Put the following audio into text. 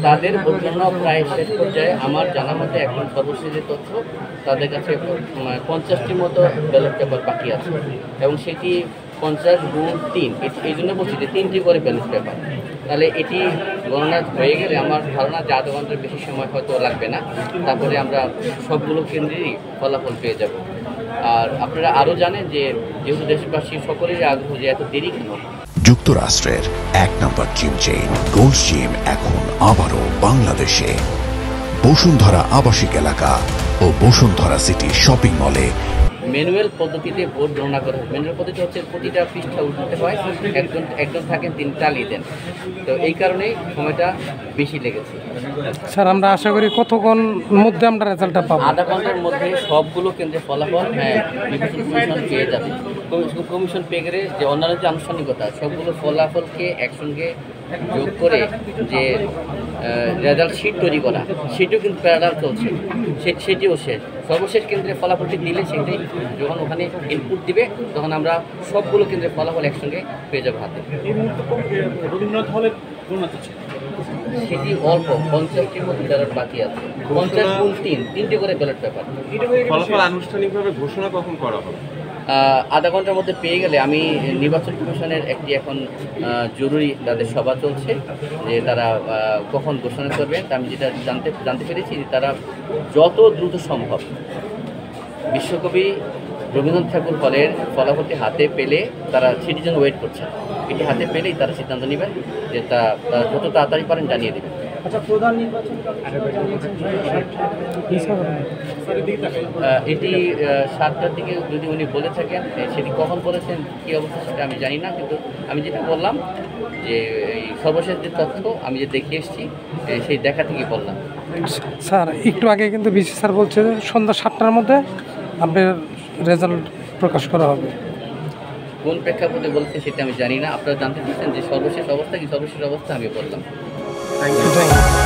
তাদের ভোট গণনা প্রায় শেষ পর্যায়ে। আমার জানা মতে এখন সর্বশেষ যে তথ্য, তাদের কাছে 50টির মতো ব্যালট পেপার বাকি আছে, এবং সেটি 50 × 3, এই জন্য বলছি যে 3টি করে ব্যালট পেপার। তাহলে এটি গণনা হয়ে গেলে আমার ধারণা যে আধা ঘন্টার বেশি সময় হয়তো লাগবে না, তারপরে আমরা সবগুলো কেন্দ্রেরই ফলাফল পেয়ে যাব। আর আপনারা আরও জানেন যে যেহেতু দেশবাসী সকলেরই আগ্রহ যে এত দেরি কেন। যুক্তরাষ্ট্রের 1 নম্বর জিম চেইন গোল্ডস জিম এখন আবারও বাংলাদেশে। বসুন্ধরা আবাসিক এলাকা ও বসুন্ধরা সিটি শপিং মলে ম্যানুয়াল পদ্ধতিতে ভোট গণনা করা হয়। ম্যানুয়াল পদ্ধতি হচ্ছে প্রতিটা পৃষ্ঠা উঠাতে হয়, একজন থাকেন, তিনি চালিয়ে দেন। তো এই কারণেই সময়টা বেশি লেগেছে। স্যার, আমরা আশা করি কতক্ষণ মধ্যে আমরা রেজাল্টটা পাবো? আধা ঘন্টার মধ্যে সবগুলো কেন্দ্রে ফলাফল নির্বাচন কমিশন পেয়ে যাবে। কমিশন পেয়ে গেলে যে অন্যান্য যে আনুষ্ঠানিকতা, সবগুলো ফলাফলকে একসঙ্গে যোগ করে যে রেজাল্ট শিট তৈরি করা, সেটিও কিন্তু প্যারালাল চলছে, সেটিও শেষ। সর্বশেষ কেন্দ্রে ফলাফলটি দিলে সেটি যখন ওখানে ইনপুট দিবে, তখন আমরা সবগুলো কেন্দ্রে ফলাফল একসঙ্গে পেয়ে যাবো হাতে। সেটি অল্প 50টির মতো ব্যালট বাকি আছে, 50 × 3, 3টে করে ব্যালট পেপার। ফলাফল আনুষ্ঠানিকভাবে ঘোষণা কখন করা হবে? আধা ঘন্টার মধ্যে পেয়ে গেলে। আমি নির্বাচন কমিশনের একটি এখন জরুরি তাদের সভা চলছে, যে তারা কখন ঘোষণা করবেন। আমি যেটা জানতে পেরেছি যে তারা যত দ্রুত সম্ভব বিশ্বকবি রবীন্দ্রনাথ ঠাকুর হলের ফলাফলটি হাতে পেলে তারা সেটির জন্য ওয়েট করছে। এটি হাতে পেলেই তারা সিদ্ধান্ত নেবেন, যে তা যত তাড়াতাড়ি পারেন জানিয়ে দেবেন। আচ্ছা, প্রধান নির্বাচন এটি 7টার দিকে যদি উনি বলে থাকেন, সেটি কখন বলেছেন, কী অবস্থা সেটা আমি জানি না। কিন্তু আমি যেটা বললাম যে এই সর্বশেষ যে তথ্য আমি যে দেখে এসেছি, সেই দেখা থেকেই বললাম। স্যার, একটু আগে কিন্তু বিসি স্যার বলছে যে সন্ধ্যা 7টার মধ্যে আপনার রেজাল্ট প্রকাশ করা হবে। কোন প্রেক্ষাপটে বলছে সেটা আমি জানি না। আপনারা জানতে চাচ্ছেন যে সর্বশেষ অবস্থা কি? সর্বশেষ অবস্থা আমি বললাম। Thank you.